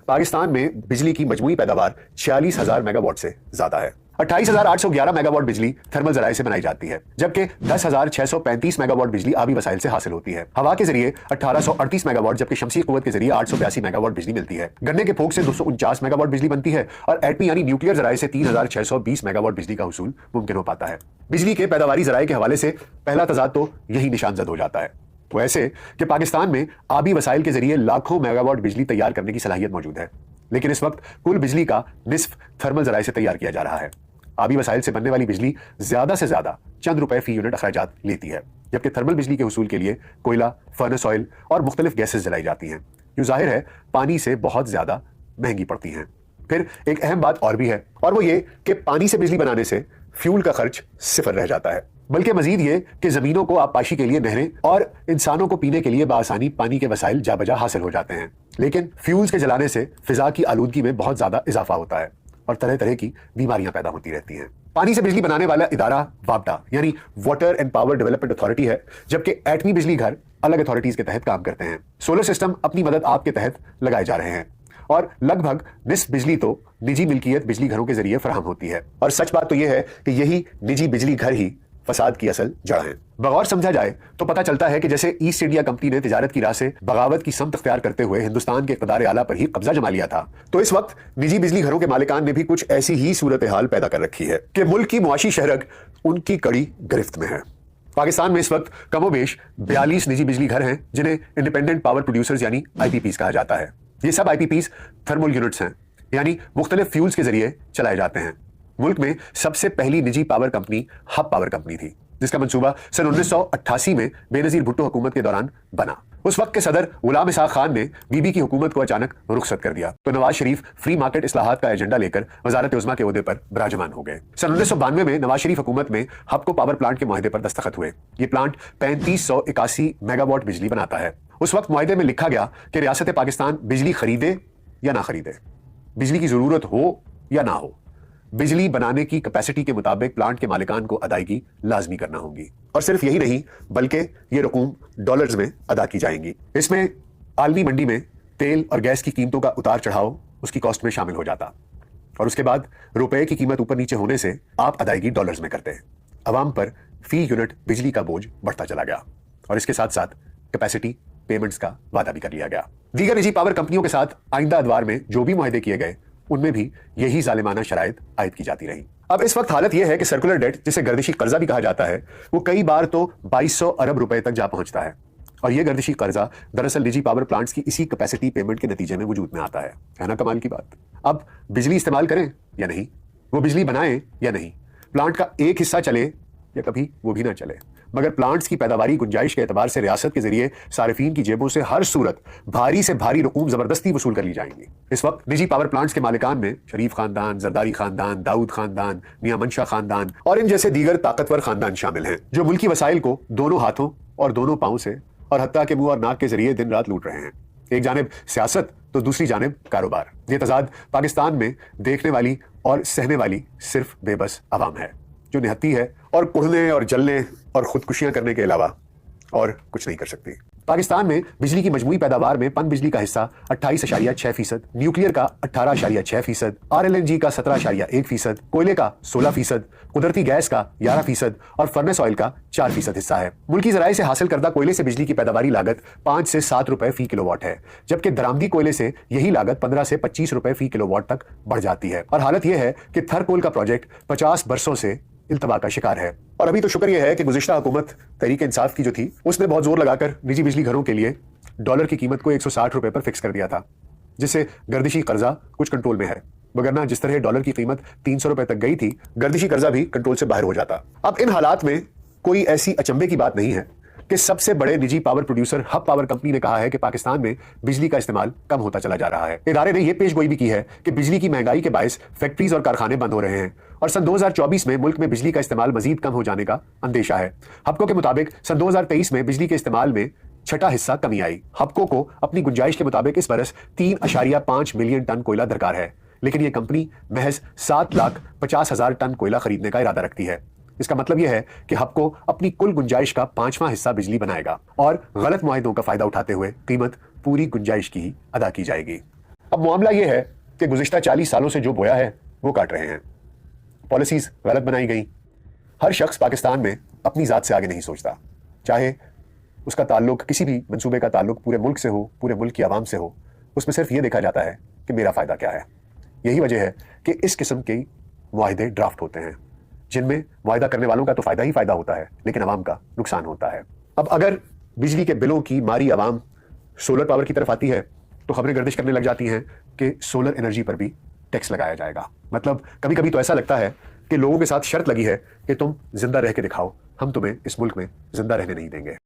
पाकिस्तान में बिजली की मजमूई पैदावार 46,000 मेगावाट से ज्यादा है। 28,811 मेगावाट बिजली थर्मल जराये से बनाई जाती है, जबकि 10,635 मेगावाट बिजली आबी वसाइल से हासिल होती है। हवा के जरिए 1838 मेगावाट, जबकि शमसी कुव्वत के जरिए 882 मेगावाट बिजली मिलती है। गन्ने के फोक से 249 मेगावाट बिजली बनती है और एटमी यानी न्यूक्लियर जराये से 3,620 मेगावाट बिजली का हुसूल मुमकिन हो पाता है। बिजली के पैदावारी जराये के हवाले से पहला तजाद तो यही निशानजद हो जाता है, वो ऐसे कि पाकिस्तान में आबी वसाइल के जरिए लाखों मेगावाट बिजली तैयार करने की सलाहियत मौजूद है, लेकिन इस वक्त कुल बिजली का निस्फ थर्मल जराये से तैयार किया जा रहा है। आबी वसाइल से बनने वाली बिजली ज्यादा से ज्यादा चंद रुपए फी यूनिट अखराजात लेती है, जबकि थर्मल बिजली के हुसूल के लिए कोयला, फर्नेस ऑयल और मुख्तलिफ गैसेस जलाई जाती हैं, जो जाहिर है पानी से बहुत ज्यादा महंगी पड़ती हैं। फिर एक अहम बात और भी है, और वो ये कि पानी से बिजली बनाने से फ्यूल का खर्च सिफर रह जाता है, बल्कि मजीद ये कि जमीनों को आबपाशी के लिए नहरें और इंसानों को पीने के लिए बासानी पानी के वसाइल जाबजा हासिल हो जाते हैं। लेकिन फ्यूल्स के जलाने से फिजा की आलूदगी में बहुत ज्यादा इजाफा होता है और तरह तरह की बीमारियां पैदा होती रहती हैं। पानी से बिजली बनाने वाला इदारा वापडा यानी water and power development authority है, जबकि एटमी बिजली घर अलग अथॉरिटीज के तहत काम करते हैं। सोलर सिस्टम अपनी मदद आपके तहत लगाए जा रहे हैं और लगभग निस्फ बिजली तो निजी मिल्कियत बिजली घरों के जरिए फराहम होती है। और सच बात तो यह है कि यही निजी बिजली घर ही फसाद की असल जड़ है। बगौर समझा जाए तो पता चलता है कि जैसे ईस्ट इंडिया कंपनी ने तिजारत की राह से बगावत की समत अख्तियार करते हुए हिंदुस्तान के इक़्तिदार आला पर ही कब्जा जमा लिया था, तो इस वक्त निजी बिजली घरों के मालिकान ने भी कुछ ऐसी ही सूरत हाल पैदा कर रखी है कि मुल्क की मुआशी शहरक उनकी कड़ी गिरफ्त में है। पाकिस्तान में इस वक्त कमोबेश 42 निजी बिजली घर हैं, जिन्हें इंडिपेंडेंट पावर प्रोड्यूसर्स यानी IPPs कहा जाता है। ये सब IPPs थर्मल यूनिट्स हैं, यानी मुख्तलिफ फ्यूल्स के जरिए चलाए जाते हैं। मुल्क में सबसे पहली निजी power company hub power company थी, जिसका मंसूबा सन 1988 में बेनजीर भुट्टो हुकूमत के दौरान बना। उस वक्त के सदर गुलाम इसाक खान ने बीबी की हुकूमत को अचानक रुखसत कर दिया, तो नवाज शरीफ फ्री मार्केट इस्लाहात का एजेंडा लेकर वजारत उज़्मा के ओहदे पर विराजमान हो गए। सन 1992 में नवाज शरीफ हुकूमत में हब पावर प्लांट के मुआहदे पर दस्तखत हुए। ये प्लांट 3581 मेगावाट बिजली बनाता है। उस वक्त मुआहदे में लिखा गया कि रियासत पाकिस्तान बिजली खरीदे या ना खरीदे, बिजली की जरूरत हो या ना हो, बिजली बनाने की कैपेसिटी के मुताबिक प्लांट के मालिकान को अदायगी लाजमी करना होगी। और सिर्फ यही नहीं, बल्कि ये रकूम डॉलर्स में अदा की जाएंगी। इसमें आलमी मंडी में तेल और गैस की कीमतों का उतार चढ़ाव उसकी कॉस्ट में शामिल हो जाता, और उसके बाद रुपए की कीमत ऊपर नीचे होने से आप अदायगी डॉलर्स में करते हैं। अवाम पर फी यूनिट बिजली का बोझ बढ़ता चला गया और इसके साथ साथ कैपेसिटी पेमेंट्स का वादा भी कर लिया गया। दीगर निजी पावर कंपनियों के साथ आइंदा अदवार में जो भी मुआहदे किए गए, उनमें भी यही जालिमाना शराइत आयद की जाती रही। अब इस वक्त हालत यह है कि सर्कुलर डेट, जिसे गर्दिशी कर्जा भी कहा जाता है, वो कई बार तो 2200 अरब रुपए तक जा पहुंचता है। और यह गर्दिशी कर्जा दरअसल निजी पावर प्लांट्स की इसी कैपेसिटी पेमेंट के नतीजे में वजूद में आता है ना कमाल की बात। अब बिजली इस्तेमाल करें या नहीं, वो बिजली बनाएं या नहीं, प्लांट का एक हिस्सा चले या कभी वो भी ना चले, मगर प्लांट्स की पैदावारी गुंजाइश के एतबार से रियासत के जरिए सारिफीन की जेबों से हर सूरत भारी से भारी रकूम जबरदस्ती वसूल कर ली जाएंगी। इस वक्त निजी पावर प्लांट्स के मालिकान में शरीफ खानदान, जरदारी खानदान, दाऊद खानदान, मियां मंशा खानदान और इन जैसे दीगर ताकतवर खानदान शामिल हैं, जो मुल्की वसाइल को दोनों हाथों और दोनों पांव से और हत्ता के मुंह और नाक के जरिए दिन रात लूट रहे हैं। एक जानिब सियासत तो दूसरी जानिब कारोबार। ये तजाद पाकिस्तान में देखने वाली और सहने वाली सिर्फ बेबस अवाम है, जो निहत्ती है और कुढ़ने और जलने और खुदकुशियां करने के अलावा और कुछ नहीं कर सकती। पाकिस्तान में बिजली की मजमूई पैदावार में पन बिजली का हिस्सा 28.6%, न्यूक्लियर का 18.6%, RLNG का 17.1%, कोयले का 16%, कुदरती गैस का 11% और फर्नेस ऑयल का 4% हिस्सा है। मुल्की जराये से हासिल करदा कोयले से बिजली की पैदावारी लागत 5 से 7 रुपए फी किलोवाट है, जबकि दरामदी कोयले से यही लागत 15 से 25 रुपए फी किलोवाट तक बढ़ जाती है। और हालत यह है कि थरकोल का प्रोजेक्ट 50 बरसों से इल्तवा का शिकार है। और अभी तो शुक्र यह है कि गुज़िश्ता हुकूमत तहरीक इंसाफ की जो थी, उसने बहुत जोर लगाकर निजी बिजली घरों के लिए डॉलर की कीमत को 160 रुपए पर फिक्स कर दिया था, जिससे गर्दिशी कर्जा कुछ कंट्रोल में है। वगरना जिस तरह डॉलर की कीमत 300 रुपए तक गई थी, गर्दिशी कर्जा भी कंट्रोल से बाहर हो जाता। अब इन हालात में कोई ऐसी अचंभे की बात नहीं है कि सबसे बड़े निजी power producer hub power company ने कहा है कि पाकिस्तान में बिजली का इस्तेमाल कम होता चला जा रहा है। इदारे ने यह पेशगोई भी की है कि बिजली की महंगाई के बायस फैक्ट्रीज और कारखाने बंद हो रहे हैं और सन 2024 में मुल्क में बिजली का इस्तेमाल मजीद कम हो जाने का अंदेशा है। हबको के मुताबिक सन 2023 में बिजली के इस्तेमाल में छठा हिस्सा कमी आई। हबको को अपनी गुंजाइश के मुताबिक इस बरस 3.5 मिलियन टन कोयला दरकार है, लेकिन यह कंपनी महज 7,50,000 टन कोयला खरीदने का इरादा रखती है। इसका मतलब यह है कि हबको अपनी कुल गुंजाइश का 5वां हिस्सा बिजली बनाएगा और गलत मुआहिदों का फायदा उठाते हुए कीमत पूरी गुंजाइश की ही अदा की जाएगी। अब मामला यह है कि गुज़िश्ता 40 सालों से जो बोया है वो काट रहे हैं। पॉलिसीज गलत बनाई गई। हर शख्स पाकिस्तान में अपनी ज़ात से आगे नहीं सोचता, चाहे उसका ताल्लुक, किसी भी मंसूबे का ताल्लुक पूरे मुल्क से हो, पूरे मुल्क की आवाम से हो, उसमें सिर्फ ये देखा जाता है कि मेरा फ़ायदा क्या है। यही वजह है कि इस किस्म के मुआहदे ड्राफ्ट होते हैं, जिनमें मुआहदा करने वालों का तो फ़ायदा ही फ़ायदा होता है, लेकिन आवाम का नुकसान होता है। अब अगर बिजली के बिलों की मारी आवाम सोलर पावर की तरफ आती है, तो खबरें गर्दिश करने लग जाती हैं कि सोलर एनर्जी पर भी टैक्स लगाया जाएगा। मतलब कभी कभी तो ऐसा लगता है कि लोगों के साथ शर्त लगी है कि तुम जिंदा रह के दिखाओ, हम तुम्हें इस मुल्क में जिंदा रहने नहीं देंगे।